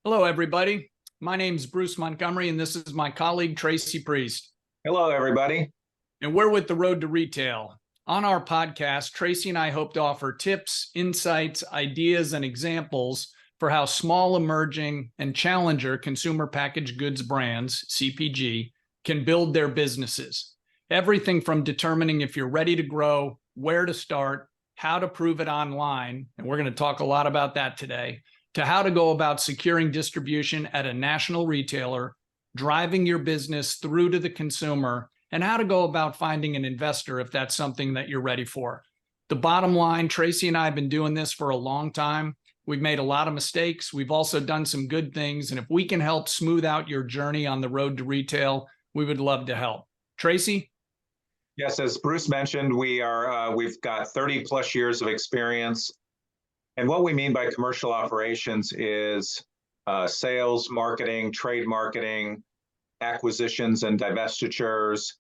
Hello, everybody. My name is Bruce Montgomery, and this is my colleague, Tracy Priest. Hello, everybody. And we're with The Road to Retail. On our podcast, Tracy and I hope to offer tips, insights, ideas, and examples for how small, emerging, and challenger consumer packaged goods brands, CPG, can build their businesses. Everything from determining if you're ready to grow, where to start, how to prove it online, and we're going to talk a lot about that today, to how to go about securing distribution at a national retailer, driving your business through to the consumer, and how to go about finding an investor if that's something that you're ready for. The bottom line, Tracy and I have been doing this for a long time. We've made a lot of mistakes. We've also done some good things. And if we can help smooth out your journey on the road to retail, we would love to help. Tracy? Yes, as Bruce mentioned, we've got 30 plus years of experience. And what we mean by commercial operations is sales, marketing, trade marketing, acquisitions and divestitures,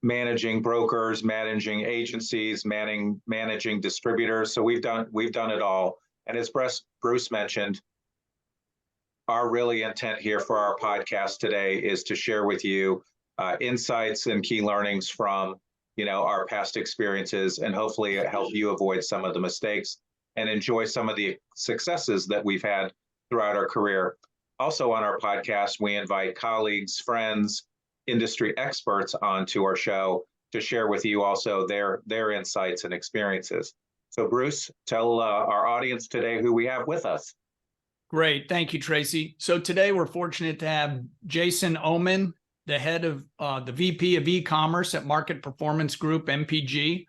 managing brokers, managing agencies, managing distributors. So we've done it all. And as Bruce mentioned, our really intent here for our podcast today is to share with you insights and key learnings from our past experiences, and hopefully help you avoid some of the mistakes and enjoy some of the successes that we've had throughout our career. Also on our podcast, we invite colleagues, friends, industry experts onto our show to share with you also their insights and experiences. So Bruce, tell our audience today who we have with us. Great. Thank you, Tracy. So today we're fortunate to have Jason Omenn, the head of the VP of e-commerce at Market Performance Group, MPG.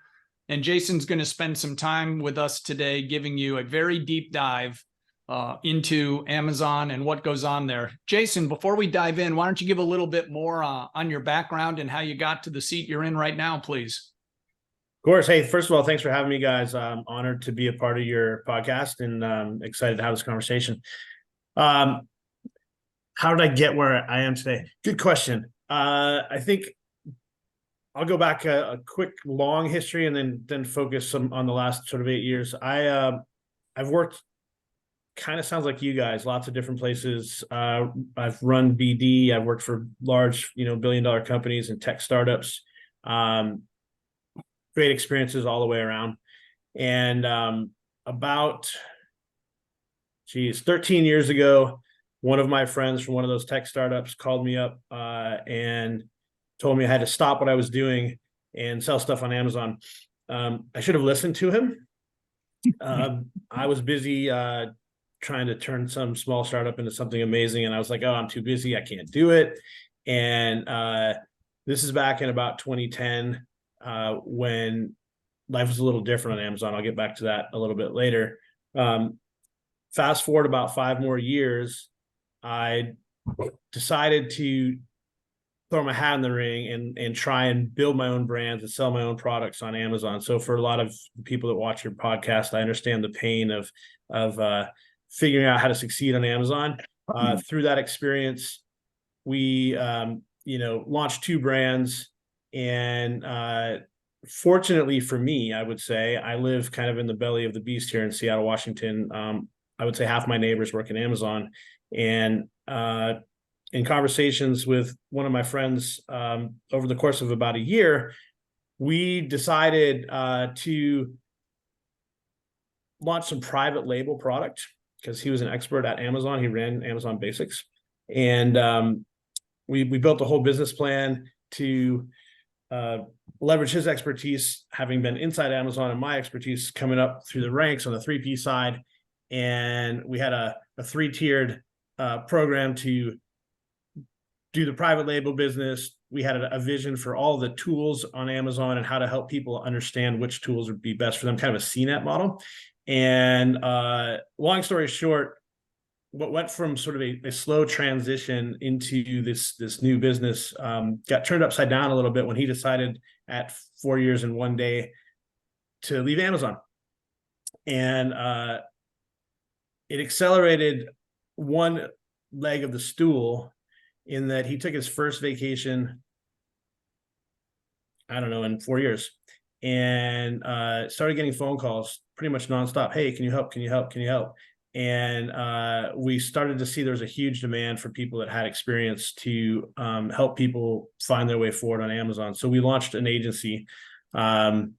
And Jason's going to spend some time with us today giving you a very deep dive into Amazon and what goes on there. Jason, before we dive in, why don't you give a little bit more on your background and how you got to the seat you're in right now, please? Of course. Hey, first of all, thanks for having me, guys. I'm honored to be a part of your podcast and excited to have this conversation. How did I get where I am today? Good question. I think I'll go back a quick, long history and then focus on the last sort of 8 years. I've worked, kind of sounds like you guys, lots of different places. I've run BD. I've worked for large, billion-dollar companies and tech startups. Great experiences all the way around. And about 13 years ago, one of my friends from one of those tech startups called me up and told me I had to stop what I was doing and sell stuff on Amazon. I should have listened to him. I was busy trying to turn some small startup into something amazing. And I was like, oh, I'm too busy. I can't do it. And this is back in about 2010 when life was a little different on Amazon. I'll get back to that a little bit later. Fast forward about 5 more years, I decided to throw my hat in the ring and try and build my own brands and sell my own products on Amazon. So for a lot of people that watch your podcast, I understand the pain of figuring out how to succeed on Amazon. Through that experience, we launched 2 brands, and fortunately for me, I would say I live kind of in the belly of the beast here in Seattle, Washington. I would say half my neighbors work in Amazon, and in conversations with one of my friends over the course of about a year, we decided to launch some private label product because he was an expert at Amazon. He ran Amazon Basics, and we built a whole business plan to leverage his expertise, having been inside Amazon, and my expertise coming up through the ranks on the 3P side. And we had a 3-tiered program to do the private label business. We had a vision for all the tools on Amazon and how to help people understand which tools would be best for them, kind of a CNET model. And long story short, what went from sort of a slow transition into this new business got turned upside down a little bit when he decided at 4 years and 1 day to leave Amazon. And it accelerated one leg of the stool in that he took his first vacation, I don't know, in 4 years, and started getting phone calls pretty much nonstop. Hey, can you help? Can you help? Can you help? and we started to see there was a huge demand for people that had experience to help people find their way forward on Amazon. So we launched an agency, and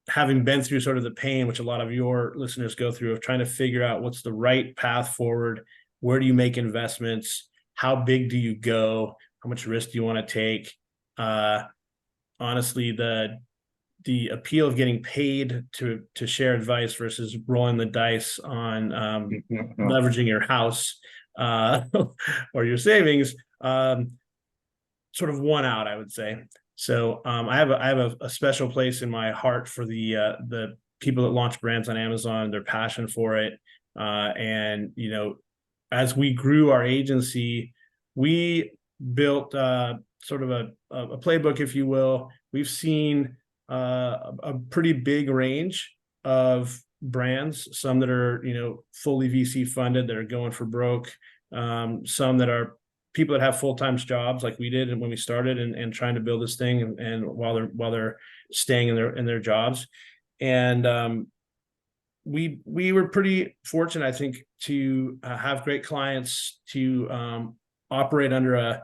having been through sort of the pain, which a lot of your listeners go through, of trying to figure out what's the right path forward, where do you make investments, how big do you go, how much risk do you want to take? Honestly, the appeal of getting paid to share advice versus rolling the dice on leveraging your house or your savings sort of won out, I would say. So I have a special place in my heart for the people that launch brands on Amazon, their passion for it. And, you know, as we grew our agency, we built sort of a playbook, if you will. We've seen a pretty big range of brands, some that are, you know, fully VC funded that are going for broke, some that are people that have full-time jobs like we did and when we started and trying to build this thing and while they're staying in their jobs. And we were pretty fortunate, I think, to have great clients, to operate under a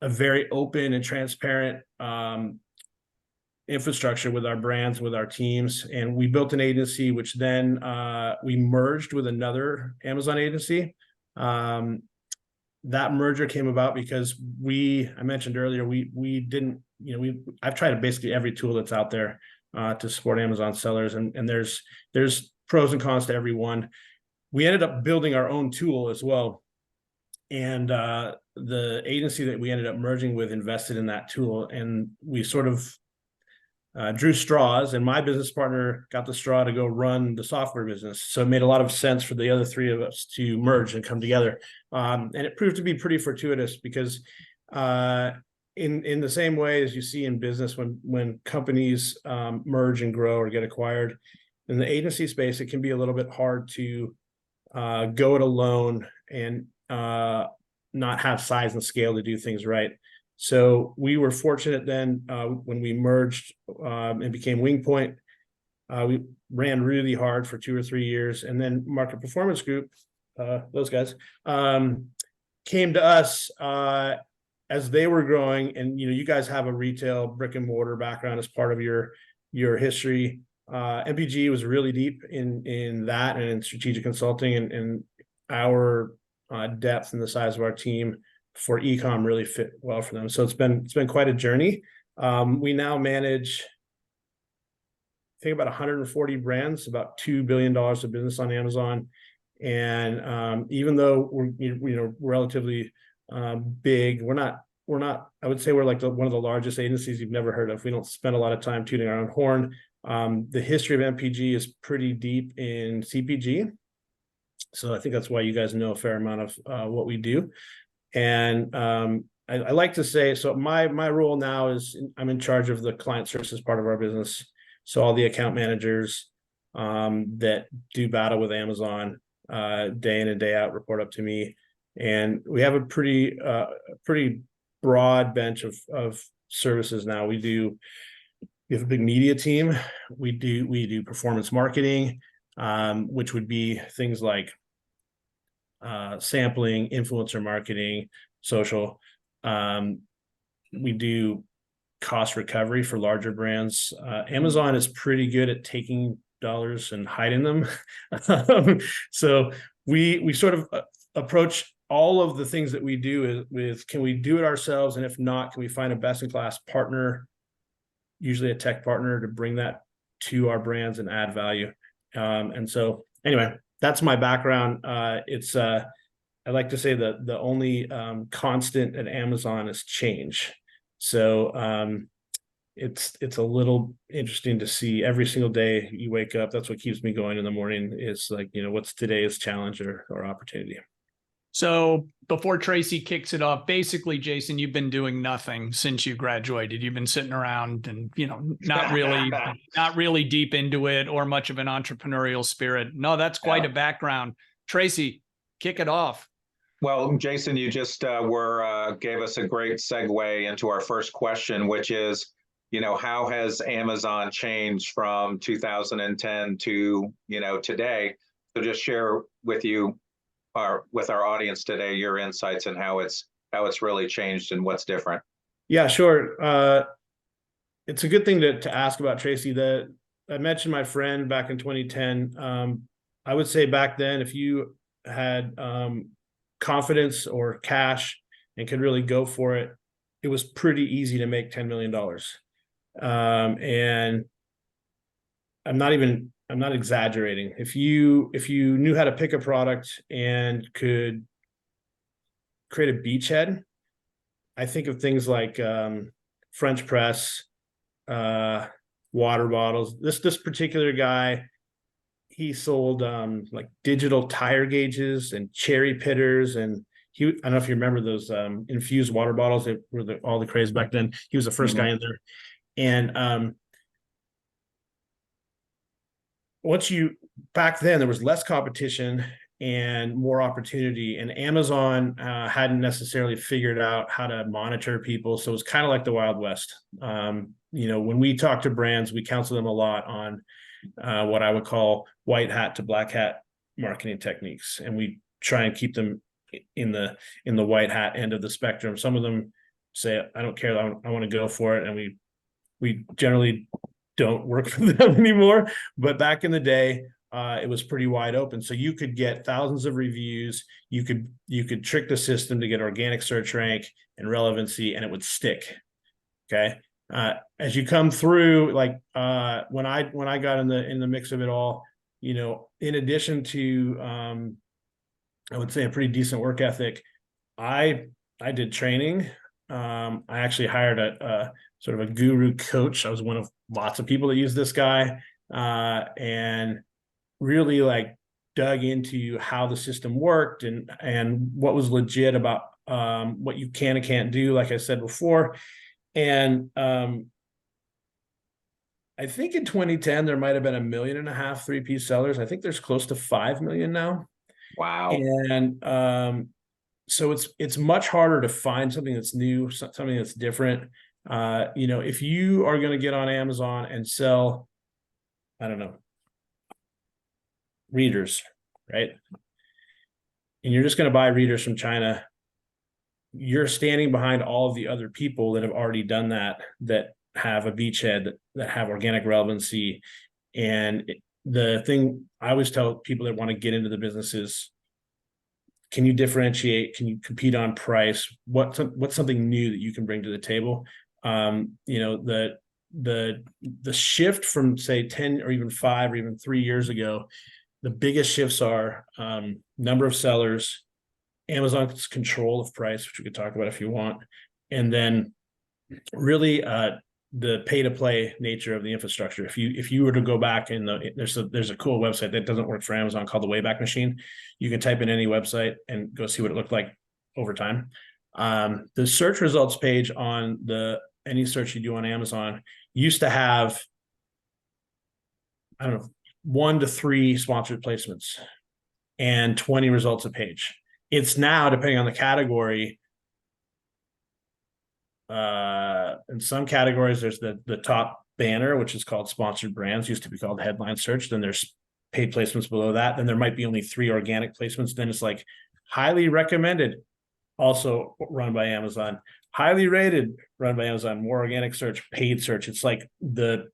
very open and transparent infrastructure with our brands, with our teams. And we built an agency, which then we merged with another Amazon agency. That merger came about because I mentioned earlier, we didn't, you know, I've tried basically every tool that's out there to support Amazon sellers, and there's pros and cons to every one. We ended up building our own tool as well. And the agency that we ended up merging with invested in that tool, and we sort of drew straws, and my business partner got the straw to go run the software business. So it made a lot of sense for the other three of us to merge and come together. And it proved to be pretty fortuitous because in the same way as you see in business, when companies merge and grow or get acquired, in the agency space, it can be a little bit hard to go it alone and not have size and scale to do things right. So we were fortunate then when we merged and became WingPoint. We ran really hard for 2 or 3 years, and then Market Performance Group, those guys, came to us as they were growing. And you know, you guys have a retail brick and mortar background as part of your history. MPG was really deep in that and in strategic consulting, and our depth and the size of our team for ecom really fit well for them. So it's been quite a journey. We now manage, I think, about 140 brands, about $2 billion of business on Amazon. And even though we're relatively big, we're not. I would say we're like one of the largest agencies you've never heard of. We don't spend a lot of time tooting our own horn. The history of MPG is pretty deep in CPG, so I think that's why you guys know a fair amount of what we do. And I like to say, so my role now is I'm in charge of the client services part of our business. So all the account managers that do battle with Amazon day in and day out report up to me. And we have a pretty broad bench of services now. We have a big media team. We do performance marketing, which would be things like sampling, influencer marketing, social. We do cost recovery for larger brands. Amazon is pretty good at taking dollars and hiding them. So we sort of approach all of the things that we do with can we do it ourselves? And if not, can we find a best-in-class partner, usually a tech partner, to bring that to our brands and add value. And so anyway, that's my background. It's I like to say that the only constant at Amazon is change. So it's a little interesting to see every single day you wake up. That's what keeps me going in the morning, is like, you know, what's today's challenge or opportunity. So before Tracy kicks it off, basically, Jason, you've been doing nothing since you graduated. You've been sitting around and, you know, not really deep into it or much of an entrepreneurial spirit. No, that's quite a background. Tracy, kick it off. Well, Jason, you just gave us a great segue into our first question, which is, how has Amazon changed from 2010 to, today? So just share with our audience today your insights and how it's really changed and what's different. Yeah, sure. It's a good thing to ask about, Tracy. I mentioned my friend back in 2010. I would say back then, if you had confidence or cash and could really go for it, it was pretty easy to make $10 million. And I'm not exaggerating. If you knew how to pick a product and could create a beachhead, I think of things like French press, water bottles. This particular guy, he sold like digital tire gauges and cherry pitters, and I don't know if you remember those infused water bottles that were all the craze back then. He was the first guy in there, and back then there was less competition and more opportunity, and Amazon hadn't necessarily figured out how to monitor people, so it was kind of like the Wild West. When we talk to brands, we counsel them a lot on what I would call white hat to black hat marketing techniques, and we try and keep them in the white hat end of the spectrum. Some of them say, I don't care, I want to go for it, and we generally don't work for them anymore. But back in the day, it was pretty wide open, so you could get thousands of reviews. You could trick the system to get organic search rank and relevancy, and it would stick. Okay. As you come through, like when I got in the mix of it all, in addition to I would say a pretty decent work ethic, I did training. I actually hired a sort of a guru coach. I was one of lots of people that use this guy, and really like dug into how the system worked and what was legit about what you can and can't do, like I said before. And I think in 2010 there might have been 1.5 million 3P sellers. I think there's close to 5 million now. Wow. And so it's much harder to find something that's new, something that's different. If you are going to get on Amazon and sell, I don't know, readers, right? And you're just going to buy readers from China, you're standing behind all of the other people that have already done that have a beachhead, that have organic relevancy. And the thing I always tell people that want to get into the business is, can you differentiate? Can you compete on price? What's something new that you can bring to the table? The shift from, say, 10 or even 5 or even 3 years ago, the biggest shifts are number of sellers, Amazon's control of price, which we could talk about if you want, and then really the pay-to-play nature of the infrastructure. If you were to go back there's a cool website that doesn't work for Amazon called the Wayback Machine. You can type in any website and go see what it looked like over time. The search results page on any search you do on Amazon used to have, I don't know, 1 to 3 sponsored placements and 20 results a page. It's now, depending on the category, in some categories, there's the top banner, which is called sponsored brands, used to be called headline search. Then there's paid placements below that. Then there might be only 3 organic placements. Then it's like highly recommended, also run by Amazon, highly rated, run by Amazon, more organic search, paid search. It's like the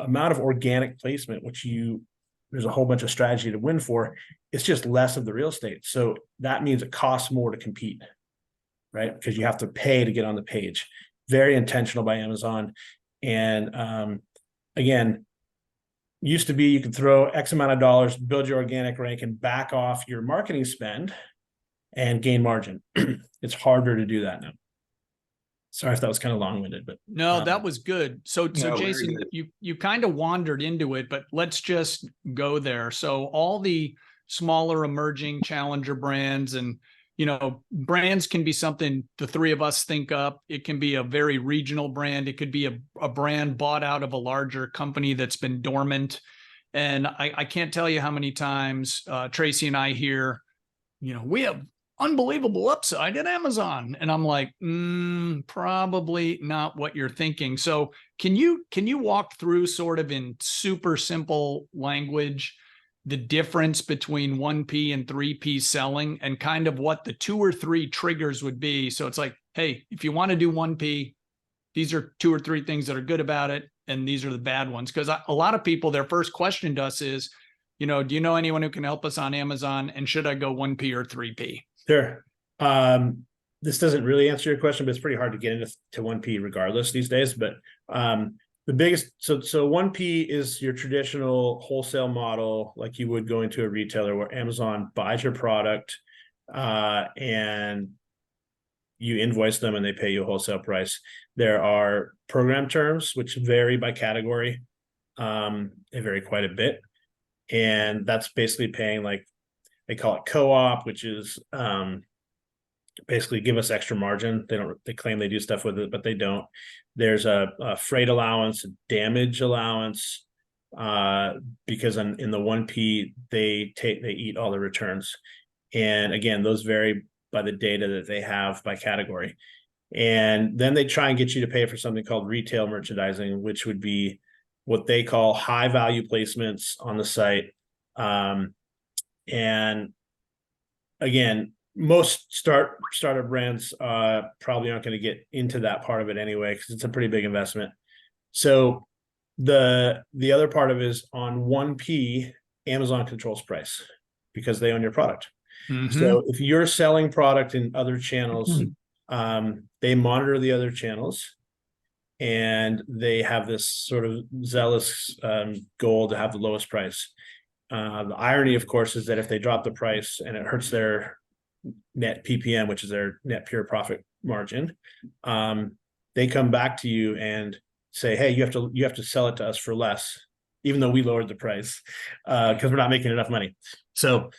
amount of organic placement, there's a whole bunch of strategy to win for. It's just less of the real estate. So that means it costs more to compete, right? Because you have to pay to get on the page. Very intentional by Amazon. And again, used to be you could throw X amount of dollars, build your organic rank, and back off your marketing spend and gain margin. It's harder to do that now. Sorry if that was kind of long-winded, but no, that was good. So No, Jason, you kind of wandered into it, but let's just go there. So all the smaller emerging challenger brands, and brands can be something the 3 of us think up. It can be a very regional brand. It could be a brand bought out of a larger company that's been dormant. And I can't tell you how many times Tracy and I hear, we have unbelievable upside at Amazon. And I'm like, probably not what you're thinking. So can you walk through sort of in super simple language, the difference between 1P and 3P selling and kind of what the 2 or 3 triggers would be? So it's like, hey, if you want to do 1P, these are 2 or 3 things that are good about it, and these are the bad ones. Because a lot of people, their first question to us is, do you know anyone who can help us on Amazon? And should I go 1P or 3P? Sure. This doesn't really answer your question, but it's pretty hard to get into 1P regardless these days. But the biggest, so 1P is your traditional wholesale model, like you would go into a retailer where Amazon buys your product and you invoice them and they pay you a wholesale price. There are program terms which vary by category. They vary quite a bit. And that's basically paying, like, they call it co-op, which is basically give us extra margin. They claim they do stuff with it, but they don't. There's a freight allowance, a damage allowance, because in the 1P, they eat all the returns. And again, those vary by the data that they have by category. And then they try and get you to pay for something called retail merchandising, which would be what they call high value placements on the site. And again, most startup brands probably aren't going to get into that part of it anyway, because it's a pretty big investment. So the other part of it is on 1P, Amazon controls price because they own your product. Mm-hmm. So if you're selling product in other channels, they monitor the other channels, and they have this sort of zealous goal to have the lowest price. The irony, of course, is that if they drop the price and it hurts their net PPM, which is their net pure profit margin, they come back to you and say, "Hey, you have to sell it to us for less, even though we lowered the price because we're not making enough money." So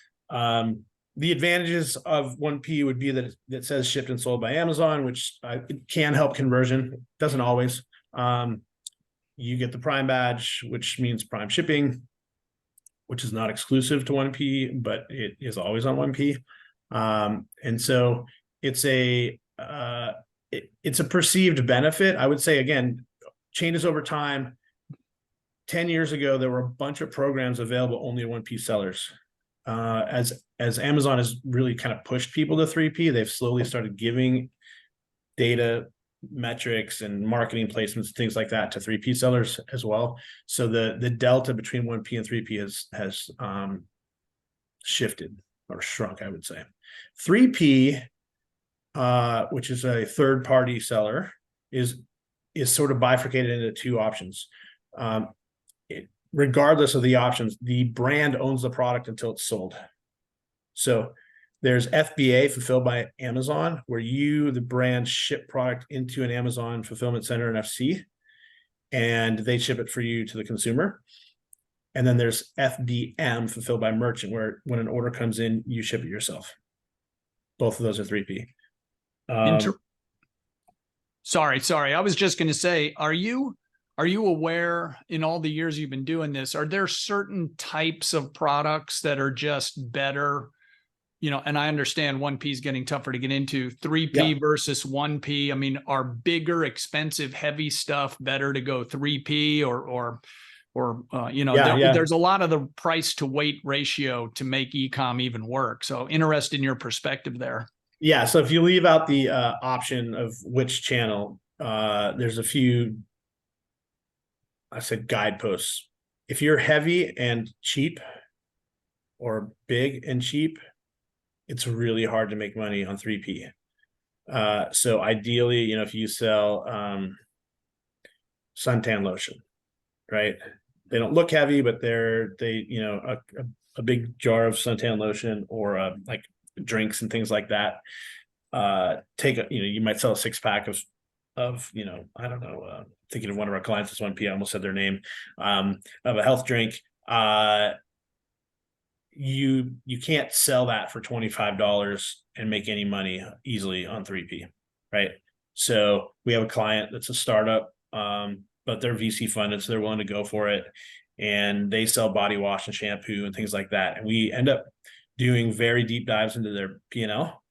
the advantages of 1P would be that it says shipped and sold by Amazon, which it can help conversion. It doesn't always. You get the Prime badge, which means Prime shipping, which is not exclusive to 1P, but it is always on 1P. And so it's a perceived benefit. I would say, again, changes over time. 10 years ago, there were a bunch of programs available only to 1P sellers. As Amazon has really kind of pushed people to 3P, they've slowly started giving data metrics and marketing placements, things like that, to 3P sellers as well. So the delta between 1P and 3P has shifted or shrunk, I would say. 3P, which is a third-party seller, is sort of bifurcated into 2 options. Regardless of the options, the brand owns the product until it's sold. So there's FBA, fulfilled by Amazon, where the brand, ship product into an Amazon fulfillment center, an FC, and they ship it for you to the consumer. And then there's FBM, fulfilled by merchant, where when an order comes in, you ship it yourself. Both of those are 3P. Sorry. I was just going to say, are you aware, in all the years you've been doing this, are there certain types of products that are just better? And I understand 1P is getting tougher to get into. 3P versus 1P. I mean, are bigger, expensive, heavy stuff better to go 3P or there's a lot of the price to weight ratio to make e-com even work. So interested in your perspective there. Yeah. So if you leave out the option of which channel, there's a few, I said, guideposts. If you're heavy and cheap or big and cheap, it's really hard to make money on 3P. So ideally, if you sell suntan lotion, right? They don't look heavy, but they're a big jar of suntan lotion, or like drinks and things like that. You might sell a 6-pack of I don't know, thinking of one of our clients this 1P, I almost said their name, of a health drink. You can't sell that for $25 and make any money easily on 3P, right? So we have a client that's a startup, but they're VC funded, so they're willing to go for it. And they sell body wash and shampoo and things like that. And we end up doing very deep dives into their P&L.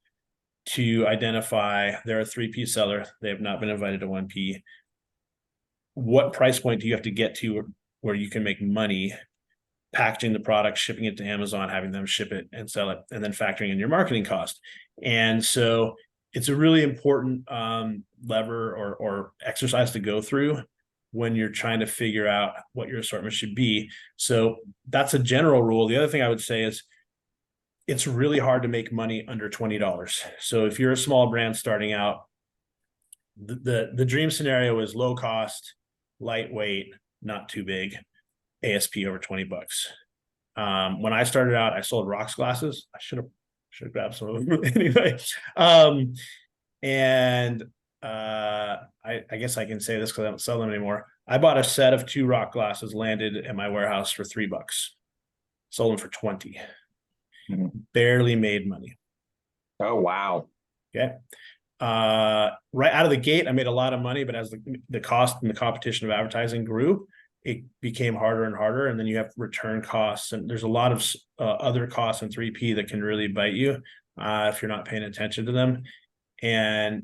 to identify they're a 3P seller. They have not been invited to 1P. What price point do you have to get to where you can make money packaging the product, shipping it to Amazon, having them ship it and sell it, and then factoring in your marketing cost? And so it's a really important lever or exercise to go through when you're trying to figure out what your assortment should be. So that's a general rule. The other thing I would say is it's really hard to make money under $20. So if you're a small brand starting out, the dream scenario is low cost, lightweight, not too big, ASP over $20. When I started out, I sold rocks glasses. I should have grabbed some of them anyway. I guess I can say this because I don't sell them anymore. I bought a set of 2 rock glasses, landed at my warehouse for $3, sold them for 20. Barely made money. Oh, wow. Okay. Right out of the gate, I made a lot of money, but as the cost and the competition of advertising grew, it became harder and harder. And then you have return costs, and there's a lot of other costs in 3P that can really bite you if you're not paying attention to them. And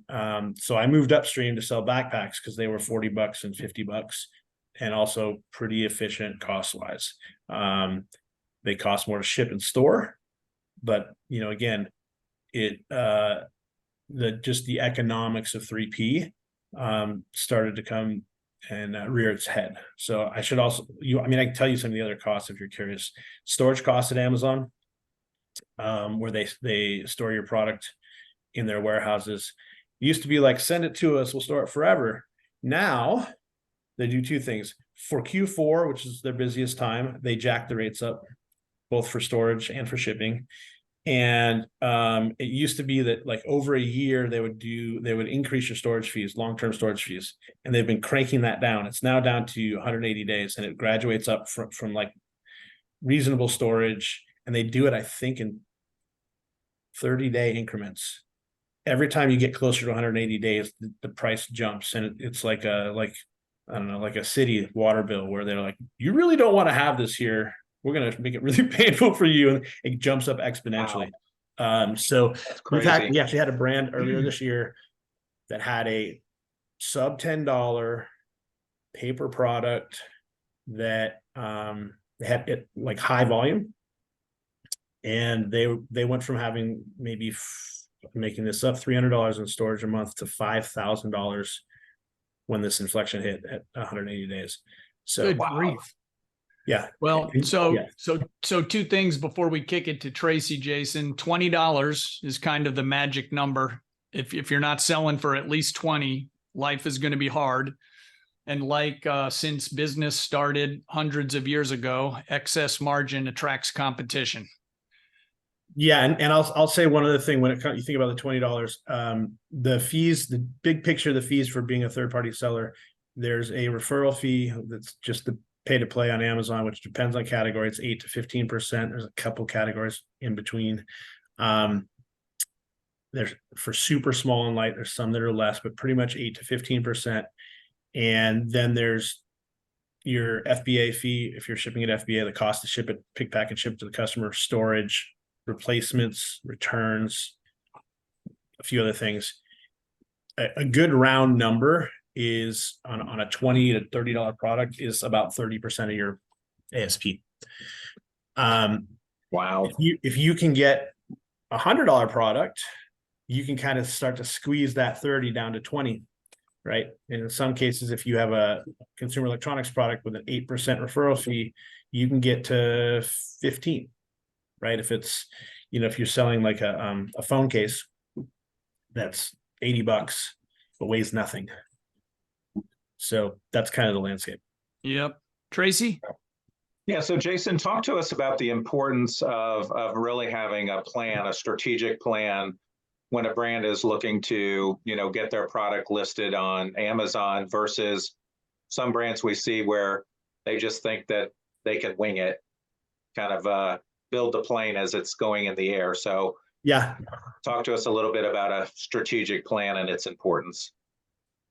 so I moved upstream to sell backpacks because they were $40 and $50, and also pretty efficient cost wise. They cost more to ship and store, but again, the economics of 3P started to come and rear its head. So I should also, I can tell you some of the other costs if you're curious. Storage costs at Amazon, where they store your product in their warehouses. It used to be like, send it to us, we'll store it forever. Now they do 2 things. For Q4, which is their busiest time, they jack the rates up, both for storage and for shipping. And it used to be that like over a year they would increase your storage fees, long-term storage fees, and they've been cranking that down. It's now down to 180 days, and it graduates up from like reasonable storage, and they do it, I think, in 30-day increments. Every time you get closer to 180 days, the price jumps, and it's like a city water bill where they're like, you really don't want to have this here. We're going to make it really painful for you. And it jumps up exponentially. Wow. So we actually had a brand earlier this year that had a sub $10 paper product that they had it like high volume. And they went from having maybe making this up $300 in storage a month to $5,000 when this inflection hit at 180 days. So good grief. Yeah. Well, so 2 things before we kick it to Tracy, Jason. $20 is kind of the magic number. If you're not selling for at least 20, life is going to be hard. And since business started hundreds of years ago, excess margin attracts competition. Yeah, and I'll say one other thing when you think about the $20, the fees, the big picture of the fees for being a third-party seller. There's a referral fee that's just the pay to play on Amazon, which depends on category. It's 8 to 15%. There's a couple categories in between. There's for super small and light, there's some that are less, but pretty much 8 to 15%. And then there's your FBA fee. If you're shipping at FBA, the cost to ship it, pick, pack, and ship to the customer, storage, replacements, returns, a few other things. A good round number is on a $20 to $30 product is about 30% of your ASP. Wow. If you can get $100 product, you can kind of start to squeeze that 30 down to 20, right? And in some cases, if you have a consumer electronics product with an 8% referral fee, you can get to 15, right? If it's, if you're selling like a phone case that's $80 but weighs nothing. So that's kind of the landscape. Yep. Tracy? Yeah. So Jason, talk to us about the importance of really having a plan, a strategic plan when a brand is looking to, get their product listed on Amazon versus some brands we see where they just think that they can wing it, kind of build the plane as it's going in the air. So yeah, talk to us a little bit about a strategic plan and its importance.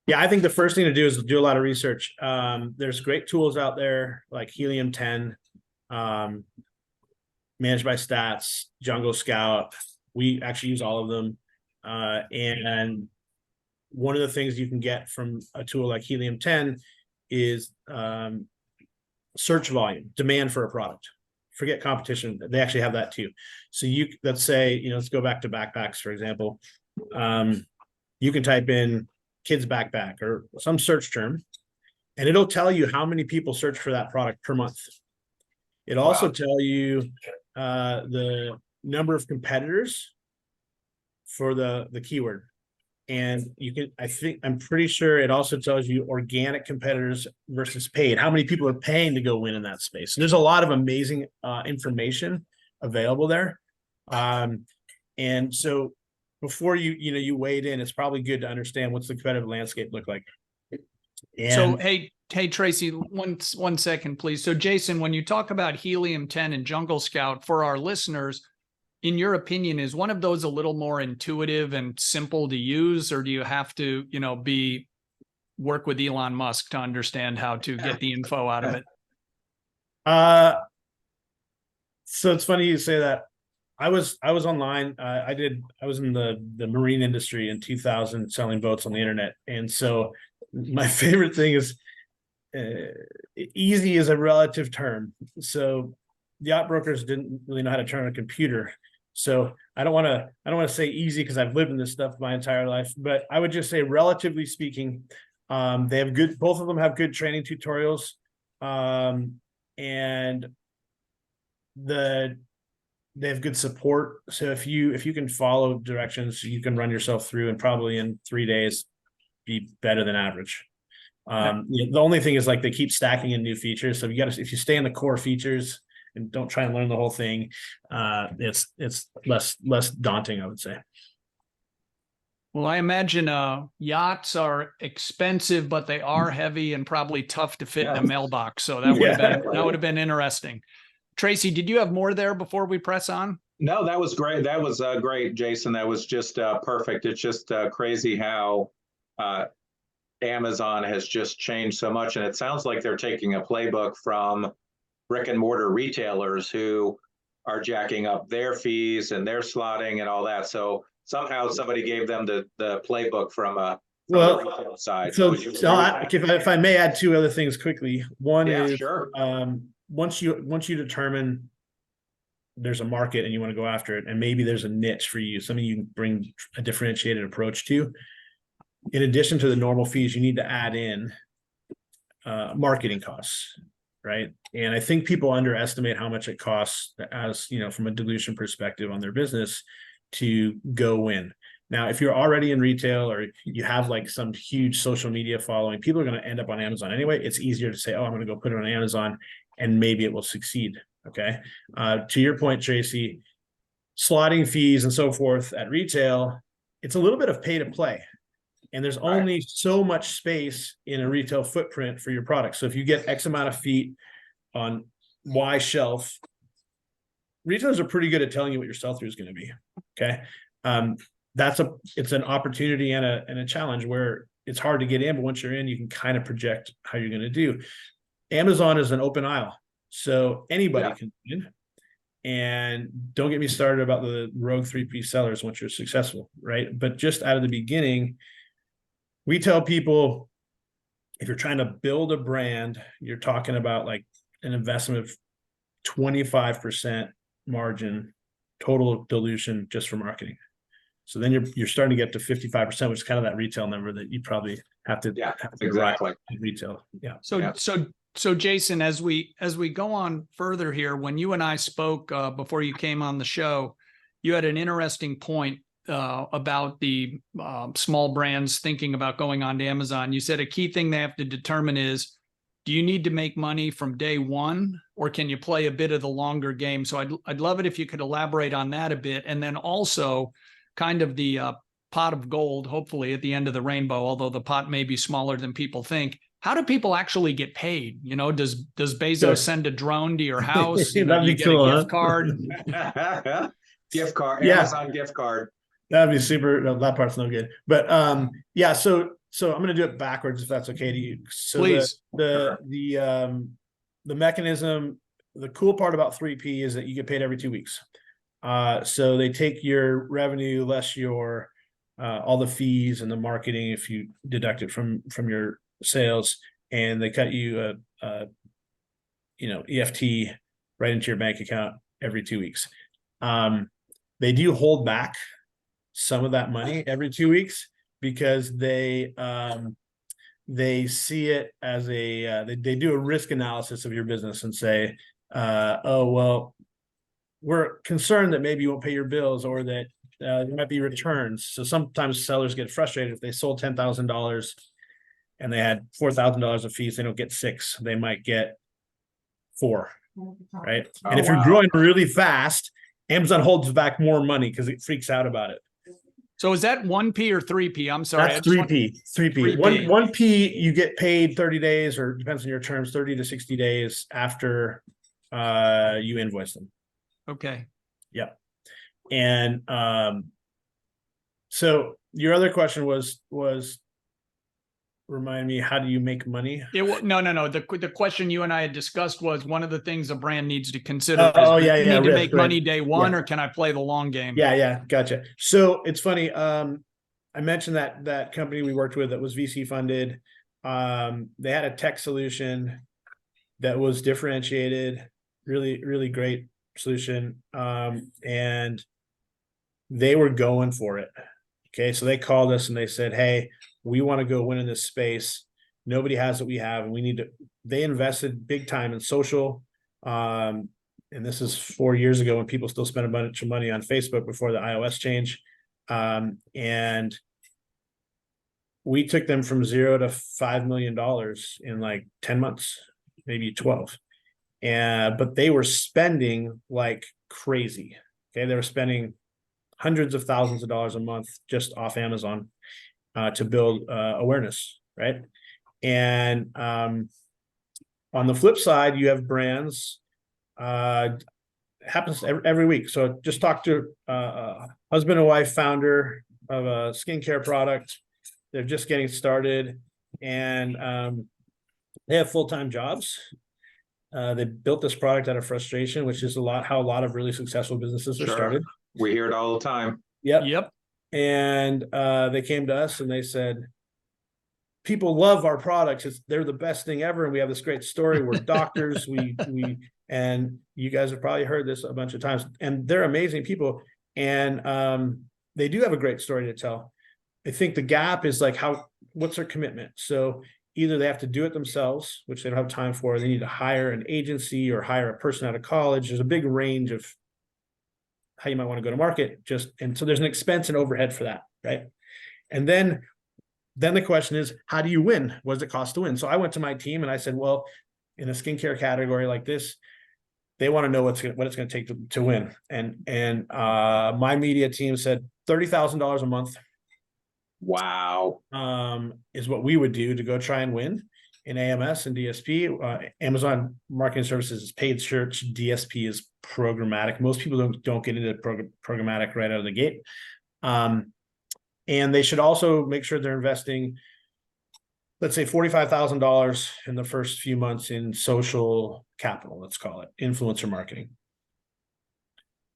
Yeah, I think the first thing to do is do a lot of research. There's great tools out there like Helium 10, Managed by Stats, Jungle Scout. We actually use all of them. And one of the things you can get from a tool like Helium 10 is search volume, demand for a product. Forget competition. They actually have that too. So let's say, let's go back to backpacks, for example. You can type in kids backpack or some search term, and it'll tell you how many people search for that product per month. It also tell you the number of competitors for the keyword. And I'm pretty sure it also tells you organic competitors versus paid, how many people are paying to go win in that space. And there's a lot of amazing information available there. And so before you wade in, it's probably good to understand what's the competitive landscape look like. And so, hey, Tracy, one second, please. So Jason, when you talk about Helium 10 and Jungle Scout, for our listeners, in your opinion, is one of those a little more intuitive and simple to use, or do you have to, work with Elon Musk to understand how to get the info out of it? So it's funny you say that. I was online. I was in the marine industry in 2000 selling boats on the internet. And so my favorite thing is easy is a relative term. So yacht brokers didn't really know how to turn a computer. So I don't want to say easy because I've lived in this stuff my entire life, but I would just say, relatively speaking, both of them have good training tutorials. And they have good support. So if you can follow directions, you can run yourself through and probably in 3 days be better than average. The only thing is, like, they keep stacking in new features. So if you stay in the core features and don't try and learn the whole thing, it's less daunting, I would say. Well, I imagine yachts are expensive, but they are heavy and probably tough to fit in a mailbox. So that would have been interesting. Tracy, did you have more there before we press on? No, that was great. That was great, Jason. That was just perfect. It's just crazy how Amazon has just changed so much. And it sounds like they're taking a playbook from brick and mortar retailers who are jacking up their fees and their slotting and all that. So somehow somebody gave them the playbook from the retail side. So if I may add two other things quickly. One is, sure. Once you determine there's a market and you want to go after it, and maybe there's a niche for you, something you can bring a differentiated approach to, in addition to the normal fees, you need to add in marketing costs, right? And I think people underestimate how much it costs, as from a dilution perspective on their business, to go win. Now, if you're already in retail or you have like some huge social media following, people are going to end up on Amazon anyway. It's easier to say, oh, I'm going to go put it on Amazon and maybe it will succeed. Okay. To your point, Tracy, slotting fees and so forth at retail, it's a little bit of pay to play. And there's only so much space in a retail footprint for your product. So if you get X amount of feet on Y shelf, retailers are pretty good at telling you what your sell-through is going to be. Okay. It's an opportunity and a challenge where it's hard to get in, but once you're in, you can kind of project how you're going to do. Amazon is an open aisle, so anybody can win. And don't get me started about the rogue 3P sellers once you're successful, right? But just out of the beginning, we tell people, if you're trying to build a brand, you're talking about like an investment of 25% margin total dilution just for marketing. So then you're starting to get to 55%, which is kind of that retail number that you probably have to exactly retail. Yeah. So Jason, as we go on further here, when you and I spoke before you came on the show, you had an interesting point about the small brands thinking about going on to Amazon. You said a key thing they have to determine is, do you need to make money from day one, or can you play a bit of the longer game? So I'd love it if you could elaborate on that a bit. And then also kind of the pot of gold, hopefully at the end of the rainbow, although the pot may be smaller than people think. How do people actually get paid? Does Bezos send a drone to your house? Do you get a gift card? Gift card, Amazon gift card. That'd be super. No, that part's no good. But so I'm going to do it backwards if that's okay to you. So please. The mechanism, the cool part about 3P is that you get paid every 2 weeks. So they take your revenue less your all the fees and the marketing if you deduct it from your sales, and they cut you a EFT right into your bank account every 2 weeks. They do hold back some of that money every 2 weeks because they see it as they do a risk analysis of your business and say, oh, well, we're concerned that maybe you won't pay your bills, or that there might be returns. So sometimes sellers get frustrated if they sold $10,000 and they had $4,000 of fees, they don't get 6, they might get 4, right? Oh, And if you're wow. growing really fast, Amazon holds back more money because it freaks out about it. So is that 1P or 3P? I'm sorry. That's 3P. 3P. 3P. 1P, you get paid 30 days, or depends on your terms, 30 to 60 days after you invoice them. Okay. Yep. And so your other question was remind me, how do you make money? No. The question you and I had discussed was, one of the things a brand needs to consider is, Oh, do yeah, you yeah, need to risk, make money day one, Yeah. or can I play the long game? Yeah, gotcha. So it's funny. I mentioned that company we worked with that was VC funded. They had a tech solution that was differentiated, really, really great solution. And they were going for it. Okay, so they called us and they said, hey, we want to go win in this space. Nobody has what we have, and we need to. They invested big time in social. And this is 4 years ago when people still spent a bunch of money on Facebook before the iOS change. And we took them from 0 to $5 million in like 10 months, maybe 12. But they were spending like crazy. Okay, they were spending hundreds of thousands of dollars a month just off Amazon to build awareness, right? And on the flip side, you have brands. Happens every week. So just talk to a husband and wife founder of a skincare product. They're just getting started, and they have full-time jobs. They built this product out of frustration, which is how a lot of really successful businesses are started. We hear it all the time. Yep. And they came to us and they said, people love our products. They're the best thing ever. And we have this great story. We're doctors. And you guys have probably heard this a bunch of times, and they're amazing people. And they do have a great story to tell. I think the gap is like, what's their commitment? So either they have to do it themselves, which they don't have time for, or they need to hire an agency or hire a person out of college. There's a big range of how you might want to go to market, and so there's an expense and overhead for that, right? And then the question is, how do you win? What does it cost to win? So I went to my team and I said, well, in a skincare category like this, they want to know what it's going to take to win. And my media team said $30,000 a month. Wow. Is what we would do to go try and win in AMS and DSP. Amazon Marketing Services is paid search. DSP is programmatic. Most people don't get into programmatic right out of the gate. And they should also make sure they're investing, let's say $45,000 in the first few months in social capital, let's call it influencer marketing.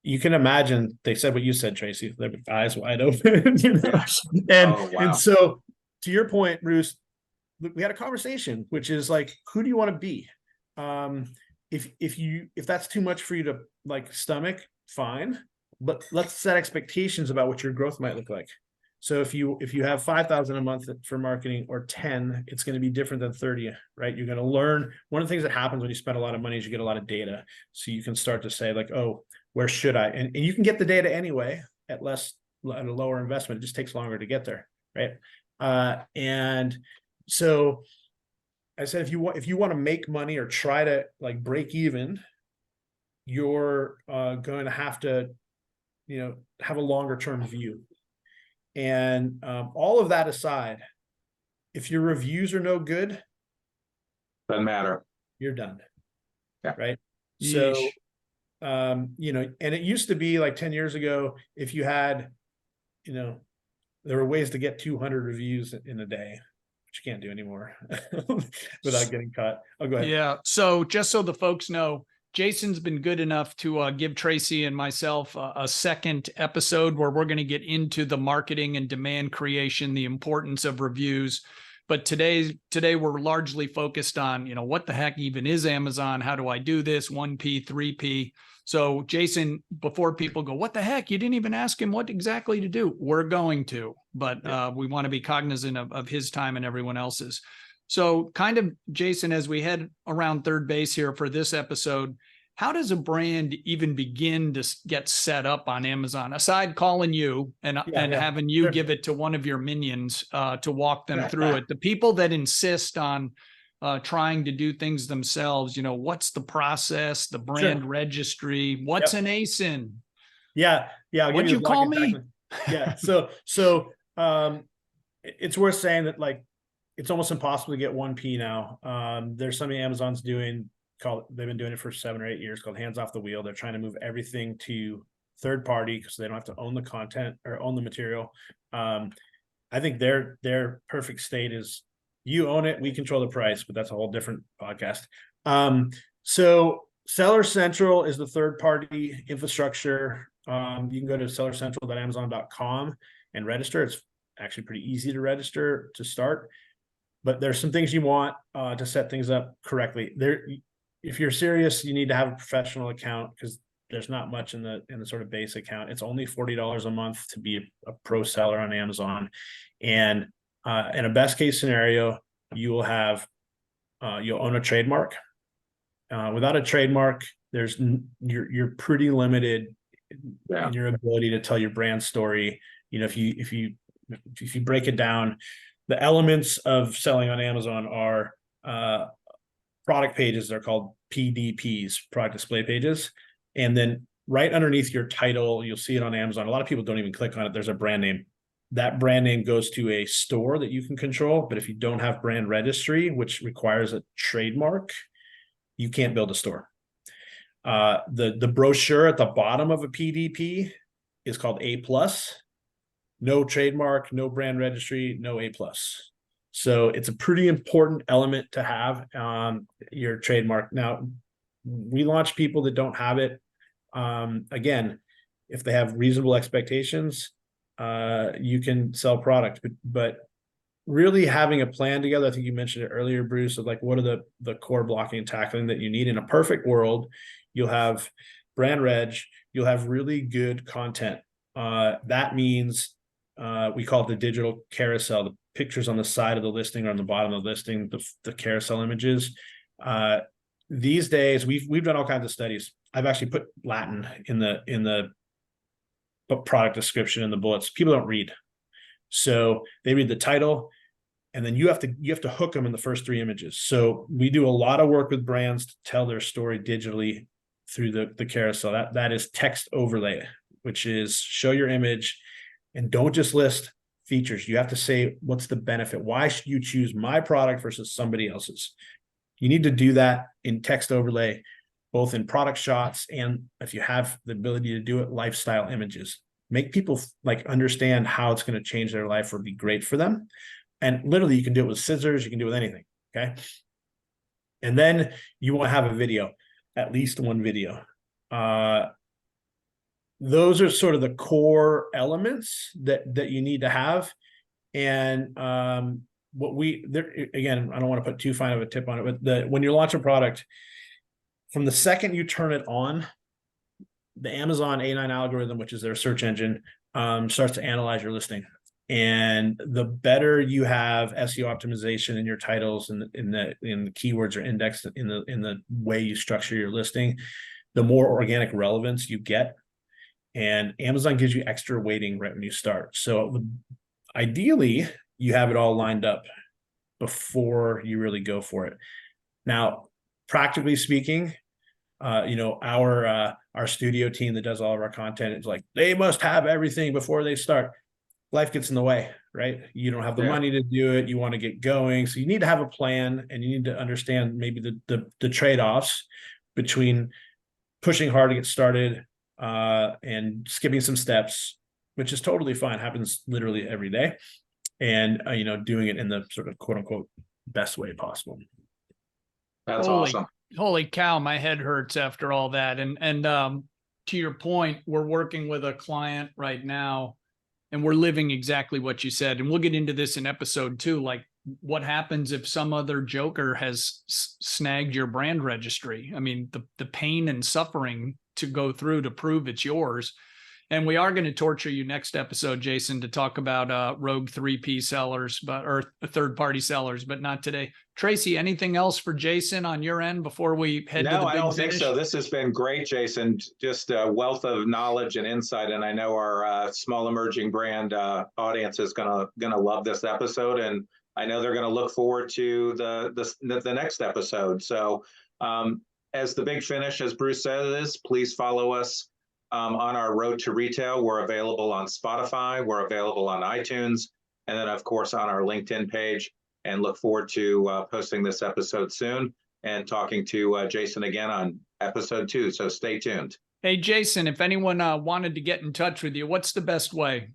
You can imagine they said what you said, Tracy, their eyes wide open. And so to your point, Bruce, we had a conversation, which is like, who do you want to be? If that's too much for you to like stomach, fine, but let's set expectations about what your growth might look like. So if you have 5,000 a month for marketing, or 10, it's going to be different than 30, right? You're going to learn. One of the things that happens when you spend a lot of money is you get a lot of data. So you can start to say like, oh, where should I? And you can get the data anyway at a lower investment. It just takes longer to get there, right? And so I said, if you want to make money or try to like break even, you're going to have to, have a longer term view. And all of that aside, if your reviews are no good, doesn't matter. You're done. Yeah. Right. Yeesh. So, and it used to be like 10 years ago, if you had, there were ways to get 200 reviews in a day, which you can't do anymore without getting caught. Oh, go ahead. Yeah. So just so the folks know, Jason's been good enough to give Tracy and myself a second episode where we're going to get into the marketing and demand creation, the importance of reviews. But today we're largely focused on, what the heck even is Amazon? How do I do this? 1P, 3P. So Jason, before people go, what the heck? You didn't even ask him what exactly to do. We're going to, but we want to be cognizant of his time and everyone else's. So kind of, Jason, as we head around third base here for this episode, how does a brand even begin to get set up on Amazon, aside calling you and having you give it to one of your minions to walk them through it? The people that insist on trying to do things themselves, what's the process, the brand registry, what's an ASIN? Yeah. What'd you call me? Yeah. So it's worth saying that, like, it's almost impossible to get 1P now. There's something Amazon's doing they've been doing it for 7 or 8 years, called hands off the wheel. They're trying to move everything to third party because they don't have to own the content or own the material. I think their perfect state is you own it, we control the price, but that's a whole different podcast. So Seller Central is the third party infrastructure. You can go to sellercentral.amazon.com and register. It's actually pretty easy to register to start, but there's some things you want to set things up correctly. If you're serious, you need to have a professional account because there's not much in the sort of base account. It's only $40 a month to be a pro seller on Amazon. And in a best case scenario, you'll own a trademark. Without a trademark, you're pretty limited in your ability to tell your brand story. If you break it down, the elements of selling on Amazon are product pages. They're called PDPs, product display pages. And then right underneath your title, you'll see it on Amazon. A lot of people don't even click on it. There's a brand name. That brand name goes to a store that you can control. But if you don't have brand registry, which requires a trademark, you can't build a store. The brochure at the bottom of a PDP is called A+. No trademark, no brand registry, no A+. So it's a pretty important element to have your trademark. Now, we launch people that don't have it. Again, if they have reasonable expectations, you can sell product. But really having a plan together, I think you mentioned it earlier, Bruce, of like what are the core blocking and tackling that you need. In a perfect world, you'll have brand reg, you'll have really good content. That means we call it the digital carousel, the pictures on the side of the listing or on the bottom of the listing, the carousel images. These days, we've done all kinds of studies. I've actually put Latin in the product description and the bullets. People don't read, so they read the title, and then you have to hook them in the first 3 images. So we do a lot of work with brands to tell their story digitally through the carousel. That is text overlay, which is show your image and don't just list features. You have to say, what's the benefit? Why should you choose my product versus somebody else's? You need to do that in text overlay, both in product shots and, if you have the ability to do it, lifestyle images. Make people understand how it's going to change their life or be great for them. And literally, you can do it with scissors. You can do it with anything. Okay. And then you want to have a video, at least one video. Those are sort of the core elements that you need to have. And again, I don't want to put too fine of a tip on it, but when you launch a product, from the second you turn it on, the Amazon A9 algorithm, which is their search engine, starts to analyze your listing. And the better you have SEO optimization in your titles and in the keywords are indexed in the way you structure your listing, the more organic relevance you get. And Amazon gives you extra weighting right when you start. So ideally, you have it all lined up before you really go for it. Now, practically speaking, our studio team that does all of our content is like, they must have everything before they start. Life gets in the way, right? You don't have the money to do it. You want to get going. So you need to have a plan, and you need to understand maybe the trade-offs between pushing hard to get started and skipping some steps, which is totally fine. Happens literally every day. And, doing it in the sort of quote unquote best way possible. That's awesome. Holy cow, my head hurts after all that. And to your point, we're working with a client right now and we're living exactly what you said. And we'll get into this in episode 2. Like, what happens if some other joker has snagged your brand registry? I mean, the pain and suffering to go through to prove it's yours. And we are going to torture you next episode, Jason, to talk about rogue 3P sellers, or third-party sellers, but not today. Tracy, anything else for Jason on your end before we head to the big No, I don't think finish? so. This has been great, Jason. Just a wealth of knowledge and insight, and I know our small emerging brand audience is gonna love this episode, and I know they're gonna look forward to the next episode. So, as the big finish, as Bruce says, please follow us on our road to retail. We're available on Spotify. We're available on iTunes, and then of course on our LinkedIn page. And look forward to posting this episode soon and talking to Jason again on episode 2. So stay tuned. Hey, Jason, if anyone wanted to get in touch with you, what's the best way?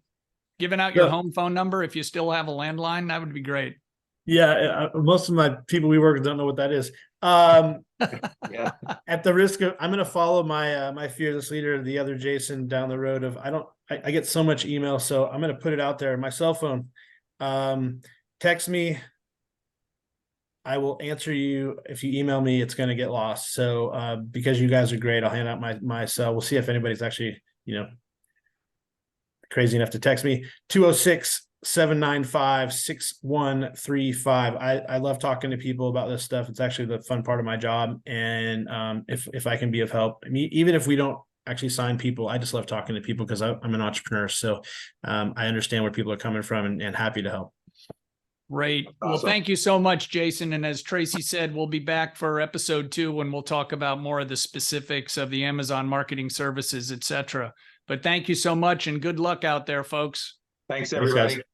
Giving out your home phone number if you still have a landline, that would be great. Yeah, most of my people we work with don't know what that is. Yeah. At the risk of, I'm going to follow my my fearless leader, the other Jason, down the road of I get so much email, so I'm going to put it out there. My cell phone, text me. I will answer you. If you email me, it's going to get lost. So because you guys are great, I'll hand out my cell. We'll see if anybody's actually, crazy enough to text me. 206-795-6135. I love talking to people about this stuff. It's actually the fun part of my job. And if I can be of help, I mean, even if we don't actually sign people, I just love talking to people because I'm an entrepreneur. So I understand where people are coming from and happy to help. Great. Awesome. Well, thank you so much, Jason. And as Tracy said, we'll be back for episode 2 when we'll talk about more of the specifics of the Amazon marketing services, et cetera. But thank you so much and good luck out there, folks. Thanks, everybody. Thanks, guys.